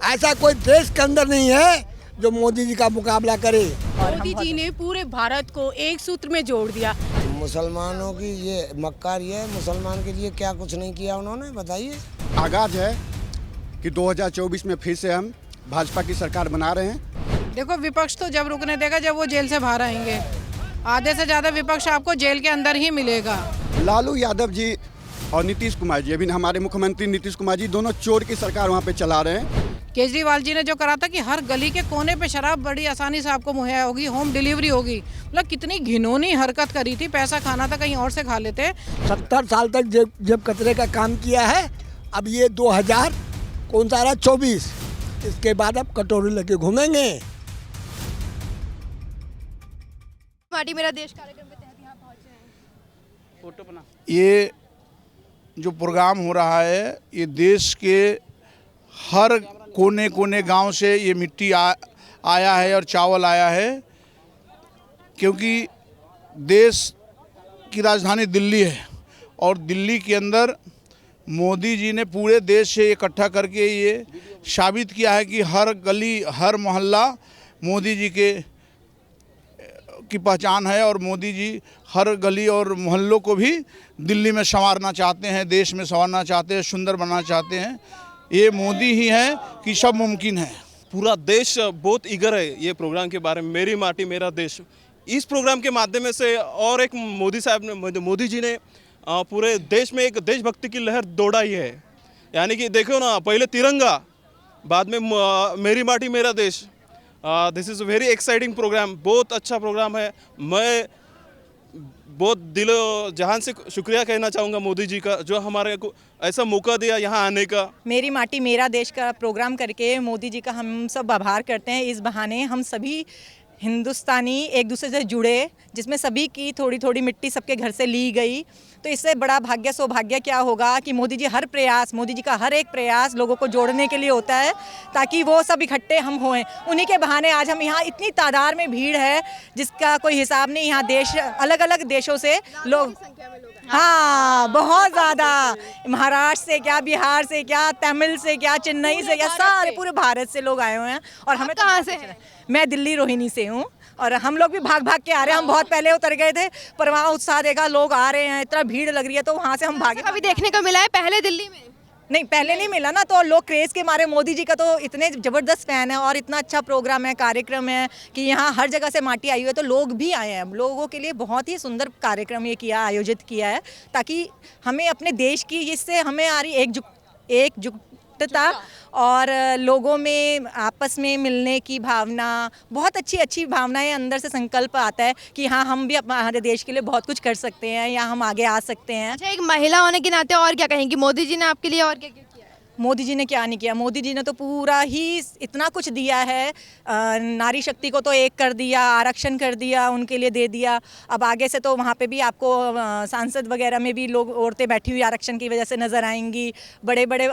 ऐसा कोई देश के अंदर नहीं है जो मोदी जी का मुकाबला करे। मोदी जी ने पूरे भारत को एक सूत्र में जोड़ दिया। मुसलमानों की ये मक्कार ये मुसलमान के लिए क्या कुछ नहीं किया उन्होंने, बताइए। आगाज है कि 2024 में फिर से हम भाजपा की सरकार बना रहे हैं। देखो, विपक्ष तो जब रुकने देगा जब वो जेल से बाहर आएंगे। आधे से ज़्यादा विपक्ष आपको जेल के अंदर ही मिलेगा। लालू यादव जी और नीतीश कुमार जी, अभी हमारे मुख्यमंत्री नीतीश कुमार जी दोनों चोर की सरकार वहाँ पे चला रहे हैं। केजरीवाल जी ने जो करा था कि हर गली के कोने पे शराब बड़ी आसानी से आपको मुहैया होगी, होम डिलीवरी होगी, मतलब कितनी घिनौनी हरकत करी थी। पैसा खाना था कहीं और से खा लेते। 70 साल तक जेब कतरे का काम किया है। अब ये 2024 इसके बाद अब कटोरी लेके घूमेंगे। माटी मेरा देश कार्यक्रम के तहत यहाँ पहुँचे हैं। फोटो बना। ये जो प्रोग्राम हो रहा है ये देश के हर कोने कोने गांव से ये मिट्टी आया है और चावल आया है, क्योंकि देश की राजधानी दिल्ली है और दिल्ली के अंदर मोदी जी ने पूरे देश से इकट्ठा करके ये साबित किया है कि हर गली हर मोहल्ला मोदी जी की पहचान है और मोदी जी हर गली और मोहल्लों को भी दिल्ली में संवारना चाहते हैं, देश में संवारना चाहते हैं, सुंदर बनाना चाहते हैं। ये मोदी ही है कि सब मुमकिन है। पूरा देश बहुत ईगर है ये प्रोग्राम के बारे में, मेरी माटी मेरा देश। इस प्रोग्राम के माध्यम से और एक मोदी जी ने पूरे देश में एक देशभक्ति की लहर दौड़ाई है। यानी कि देखो ना, पहले तिरंगा, बाद में मेरी माटी मेरा देश। This is very exciting program, बहुत अच्छा प्रोग्राम है। मैं बहुत दिलो जहान से शुक्रिया कहना चाहूँगा मोदी जी का, जो हमारे को ऐसा मौका दिया यहाँ आने का। मेरी माटी मेरा देश का प्रोग्राम करके मोदी जी का हम सब आभार करते हैं। इस बहाने हम सभी हिंदुस्तानी एक दूसरे से जुड़े, जिसमें सभी की थोड़ी थोड़ी मिट्टी सबके घर से ली गई। तो इससे बड़ा भाग्य सौभाग्य क्या होगा कि मोदी जी का हर एक प्रयास लोगों को जोड़ने के लिए होता है, ताकि वो सब इकट्ठे हम होएं। उन्हीं के बहाने आज हम यहाँ इतनी तादाद में भीड़ है जिसका कोई हिसाब नहीं। यहाँ देश अलग अलग देशों से लोग, हाँ बहुत ज़्यादा, महाराष्ट्र से क्या, बिहार से क्या, तमिल से क्या, चेन्नई से क्या, सारे पूरे भारत से लोग आए हुए हैं। और हमें कहाँ से हैं? मैं दिल्ली रोहिणी से हूँ और हम लोग भी भाग भाग के आ रहे हैं। हम बहुत पहले उतर गए थे पर वहाँ उत्साह देखा, लोग आ रहे हैं, इतना भीड़ लग रही है, तो वहाँ से हम भागे। अभी देखने को मिला है पहले दिल्ली में? नहीं, पहले नहीं मिला ना, तो लोग क्रेज़ के मारे मोदी जी का तो इतने ज़बरदस्त फ़ैन है और इतना अच्छा प्रोग्राम है, कार्यक्रम है कि यहाँ हर जगह से माटी आई हुई है, तो लोग भी आए हैं। लोगों के लिए बहुत ही सुंदर कार्यक्रम ये आयोजित किया है, ताकि हमें अपने देश की, इससे हमें आ रही एकजुटता और लोगों में आपस में मिलने की भावना, बहुत अच्छी भावनाएं अंदर से संकल्प आता है कि हाँ, हम भी हमारे देश के लिए बहुत कुछ कर सकते हैं या हम आगे आ सकते हैं। अच्छा, एक महिला होने के नाते और क्या कहेंगी, मोदी जी ने आपके लिए और क्या क्या किया है? मोदी जी ने क्या नहीं किया, मोदी जी ने तो पूरा ही इतना कुछ दिया है। नारी शक्ति को तो एक कर दिया, आरक्षण कर दिया, उनके लिए दे दिया। अब आगे से तो वहाँ पे भी आपको सांसद वगैरह में भी लोग, औरतें बैठी हुई आरक्षण की वजह से नज़र आएंगी। बड़े बड़े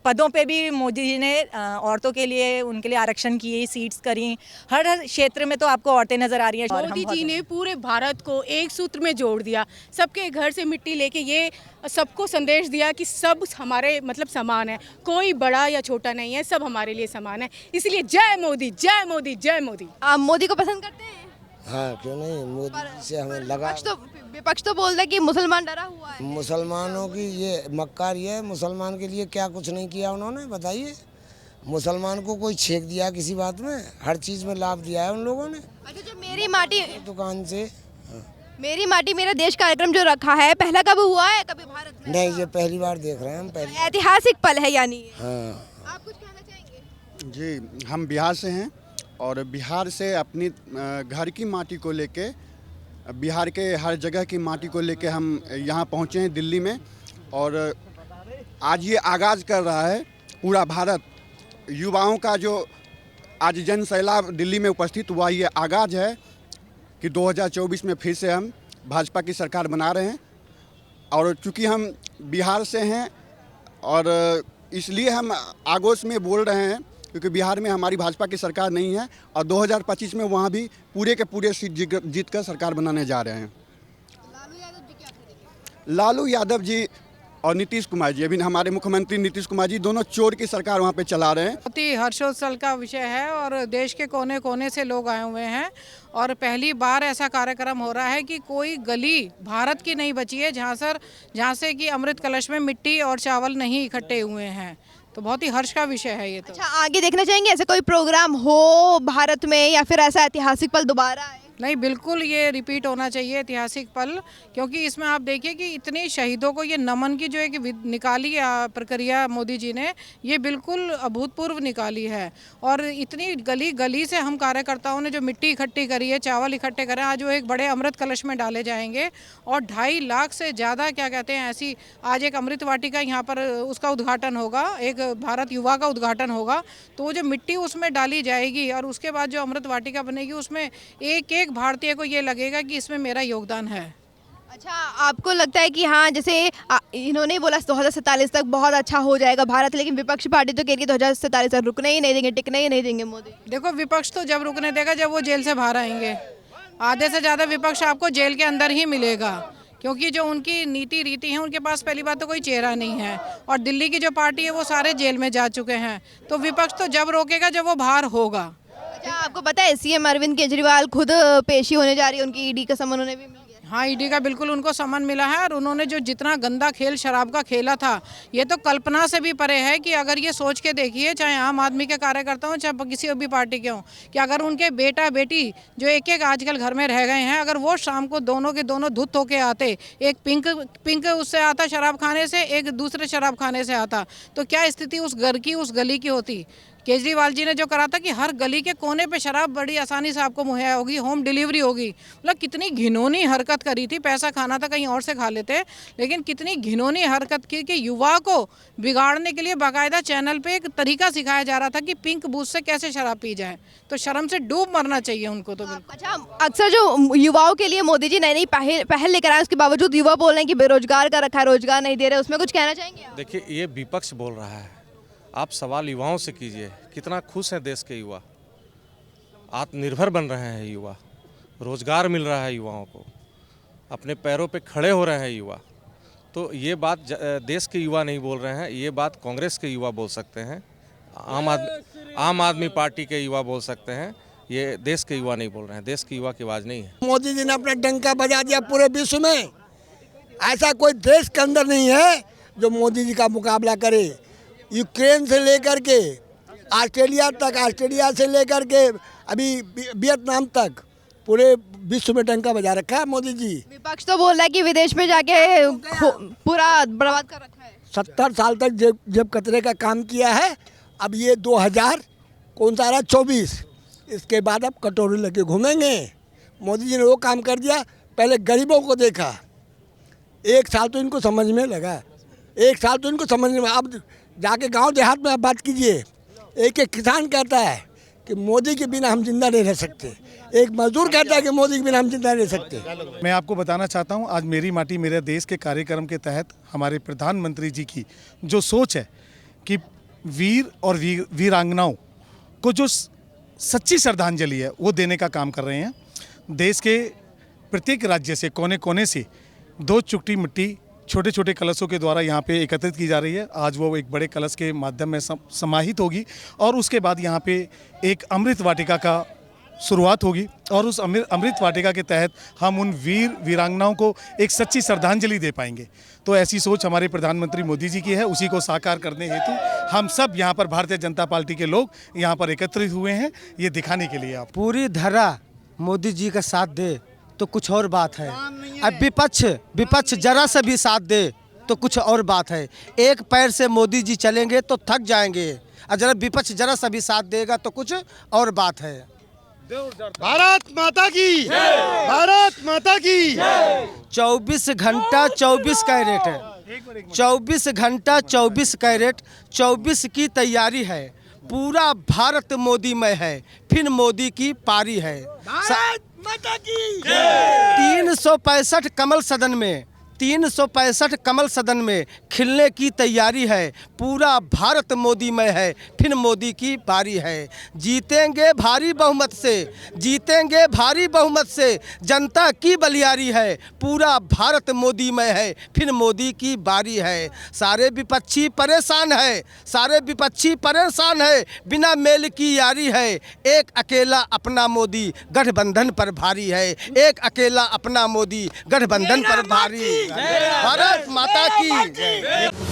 पदों पे भी मोदी जी ने औरतों के लिए, उनके लिए आरक्षण किए, सीट्स करी। हर क्षेत्र में तो आपको औरतें नज़र आ रही हैं। मोदी जी ने पूरे भारत को एक सूत्र में जोड़ दिया। सबके घर से मिट्टी लेके ये सबको संदेश दिया कि सब हमारे मतलब समान है, कोई बड़ा या छोटा नहीं है, सब हमारे लिए समान है। इसलिए जय मोदी, जय मोदी, जय मोदी। आप मोदी को पसंद करते हैं? हाँ, क्यों नहीं, मोदी से हमें लगा। विपक्ष तो बोलता है कि मुसलमान डरा हुआ है। मुसलमानों की ये मक्कार ये मुसलमान के लिए क्या कुछ नहीं किया उन्होंने, बताइए। मुसलमान को कोई छेक दिया किसी बात में? हर चीज़ में लाभ दिया है उन लोगों ने। अच्छा, जो मेरी माटी दुकान से मेरी माटी मेरा देश कार्यक्रम जो रखा है, पहला कब हुआ है कभी भारत में? नहीं, ये पहली बार देख रहे हैं हम। पहले ऐतिहासिक पल है यानी। हाँ। आप कुछ कहना चाहेंगे? जी, हम बिहार से हैं और बिहार से अपनी घर की माटी को लेके, बिहार के हर जगह की माटी को लेके हम यहाँ पहुँचे हैं दिल्ली में। और आज ये आगाज़ कर रहा है पूरा भारत, युवाओं का जो आज जन सैलाब दिल्ली में उपस्थित हुआ, ये आगाज़ है कि 2024 में फिर से हम भाजपा की सरकार बना रहे हैं। और चूँकि हम बिहार से हैं और इसलिए हम आगोश में बोल रहे हैं, क्योंकि बिहार में हमारी भाजपा की सरकार नहीं है और 2025 में वहाँ भी पूरे के पूरे सीट जीत कर सरकार बनाने जा रहे हैं। लालू यादव जी क्या करेंगे? लालू यादव जी और नीतीश कुमार जी, अभी हमारे मुख्यमंत्री नीतीश कुमार जी दोनों चोर की सरकार वहाँ पे चला रहे हैं। बहुत ही हर्षोत्सव का विषय है और देश के कोने कोने से लोग आए हुए हैं और पहली बार ऐसा कार्यक्रम हो रहा है कि कोई गली भारत की नहीं बची है जहाँ से कि अमृत कलश में मिट्टी और चावल नहीं इकट्ठे हुए हैं। तो बहुत ही हर्ष का विषय है ये तो। अच्छा, आगे देखना चाहेंगे ऐसे कोई प्रोग्राम हो भारत में या फिर ऐसा ऐतिहासिक पल दोबारा आए? नहीं, बिल्कुल ये रिपीट होना चाहिए ऐतिहासिक पल, क्योंकि इसमें आप देखिए कि इतने शहीदों को ये नमन की जो एक निकाली प्रक्रिया मोदी जी ने, ये बिल्कुल अभूतपूर्व निकाली है। और इतनी गली गली से हम कार्यकर्ताओं ने जो मिट्टी इकट्ठी करी है, चावल इकट्ठे करे, आज वो एक बड़े अमृत कलश में डाले जाएंगे और 2.5 लाख से ज़्यादा क्या कहते हैं ऐसी आज एक अमृत वाटिका यहाँ पर उसका उद्घाटन होगा, एक भारत युवा का उद्घाटन होगा। तो वो जो मिट्टी उसमें डाली जाएगी और उसके बाद जो अमृत वाटिका बनेगी उसमें एक भारतीय को ये लगेगा कि इसमें मेरा योगदान है। अच्छा, आपको लगता है कि हाँ, जैसे इन्होंने बोला 2047 तक बहुत अच्छा हो जाएगा भारत, लेकिन विपक्षी पार्टी तो कह रही है 2047 तक रुकने ही नहीं देंगे, टिकने ही नहीं देंगे मोदी? देखो, विपक्ष तो जब रुकने देगा जब वो जेल से बाहर आएंगे। आधे से ज़्यादा विपक्ष आपको जेल के अंदर ही मिलेगा, क्योंकि जो उनकी नीति रीति है उनके पास पहली बात तो कोई चेहरा नहीं है और दिल्ली की जो पार्टी है वो सारे जेल में जा चुके हैं। तो विपक्ष तो जब रोकेगा जब वो बाहर होगा। अच्छा, आपको पता है सीएम अरविंद केजरीवाल खुद पेशी होने जा रही है, उनकी ईडी का समन उन्हें भी मिल गया? हाँ, ईडी का बिल्कुल उनको समन मिला है और उन्होंने जो जितना गंदा खेल शराब का खेला था, ये तो कल्पना से भी परे है। कि अगर ये सोच के देखिए, चाहे आम आदमी के कार्यकर्ता हों चाहे किसी भी पार्टी के हों, कि अगर उनके बेटा बेटी जो एक आजकल घर में रह गए हैं, अगर वो शाम को दोनों के दोनों धुत होके आते, एक पिंक उससे आता शराब खाने से, एक दूसरे शराब खाने से आता, तो क्या स्थिति उस घर की उस गली की होती। केजरीवाल जी ने जो करा था कि हर गली के कोने पे शराब बड़ी आसानी से आपको मुहैया होगी, होम डिलीवरी होगी, मतलब कितनी घिनौनी हरकत करी थी। पैसा खाना था कहीं और से खा लेते, लेकिन कितनी घिनौनी हरकत की कि युवा को बिगाड़ने के लिए बाकायदा चैनल पे एक तरीका सिखाया जा रहा था कि पिंक बूथ से कैसे शराब पी जाए। तो शर्म से डूब मरना चाहिए उनको तो बिल्कुल। अच्छा, अक्सर जो युवाओं के लिए मोदी जी नई नई पहल लेकर आए, उसके बावजूद युवा बोल रहे हैं कि बेरोजगार का रखा है, रोजगार नहीं दे रहे, उसमें कुछ कहना चाहेंगे आप? देखिए, ये विपक्ष बोल रहा है, आप सवाल युवाओं से कीजिए। कितना खुश हैं देश के युवा, आत्मनिर्भर बन रहे हैं युवा, रोजगार मिल रहा है युवाओं को, अपने पैरों पे खड़े हो रहे हैं युवा। तो ये बात देश के युवा नहीं बोल रहे हैं, ये बात कांग्रेस के युवा बोल सकते हैं, आम आदमी पार्टी के युवा बोल सकते हैं, ये देश के युवा नहीं बोल रहे हैं। देश की युवा की आवाज़ नहीं है। मोदी जी ने अपना डंका बजा दिया पूरे विश्व में। ऐसा कोई देश के अंदर नहीं है जो मोदी जी का मुकाबला करे। यूक्रेन से लेकर के ऑस्ट्रेलिया तक, ऑस्ट्रेलिया से लेकर के अभी वियतनाम तक पूरे विश्व में डंका बजा रखा है मोदी जी। विपक्ष तो बोल रहा है कि विदेश में जाके पूरा बर्बाद कर रखा है। 70 साल तक जेब कतरे का काम किया है। अब ये 2024 इसके बाद अब कटोरी लेके घूमेंगे। मोदी जी ने वो काम कर दिया, पहले गरीबों को देखा। 1 साल तो इनको समझ में लगा, 1 साल तो इनको समझ में। अब जाके गांव देहात में आप बात कीजिए, एक किसान कहता है कि मोदी के बिना हम जिंदा नहीं रह सकते, एक मजदूर कहता है कि मोदी के बिना हम जिंदा नहीं रह सकते। मैं आपको बताना चाहता हूं, आज मेरी माटी मेरे देश के कार्यक्रम के तहत हमारे प्रधानमंत्री जी की जो सोच है कि वीर और वीरांगनाओं को जो सच्ची श्रद्धांजलि है वो देने का काम कर रहे हैं। देश के प्रत्येक राज्य से, कोने कोने से 2 चुटकी मिट्टी छोटे छोटे कलशों के द्वारा यहाँ पे एकत्रित की जा रही है। आज वो एक बड़े कलश के माध्यम में समाहित होगी और उसके बाद यहाँ पे एक अमृत वाटिका का शुरुआत होगी और उस अमृत वाटिका के तहत हम उन वीरांगनाओं को एक सच्ची श्रद्धांजलि दे पाएंगे। तो ऐसी सोच हमारे प्रधानमंत्री मोदी जी की है, उसी को साकार करने हेतु हम सब यहाँ पर भारतीय जनता पार्टी के लोग यहाँ पर एकत्रित हुए हैं, ये दिखाने के लिए। आप पूरी धरा मोदी जी का साथ दे तो कुछ और बात है, अब विपक्ष जरा सा भी साथ दे तो कुछ और बात है। एक पैर से मोदी जी चलेंगे तो थक जाएंगे, और जरा विपक्ष जरा सा भी साथ देगा तो कुछ और बात है। भारत माता की जय, भारत माता की जय। 24 घंटा 24 कैरेट है, 24 घंटा 24 कैरेट, 24 की तैयारी है। पूरा भारत मोदी में है, फिर मोदी की पारी है। 365 कमल सदन में 365 कमल सदन में खिलने की तैयारी है। पूरा भारत मोदीमय है, फिर मोदी की बारी है। जीतेंगे भारी बहुमत से, जीतेंगे भारी बहुमत से, जनता की बलियारी है। पूरा भारत मोदीमय है, फिर मोदी की बारी है। सारे विपक्षी परेशान है, सारे विपक्षी परेशान है, बिना मेल की यारी है। एक अकेला अपना मोदी गठबंधन पर भारी है, एक अकेला अपना मोदी गठबंधन पर भारी। भारत माता की।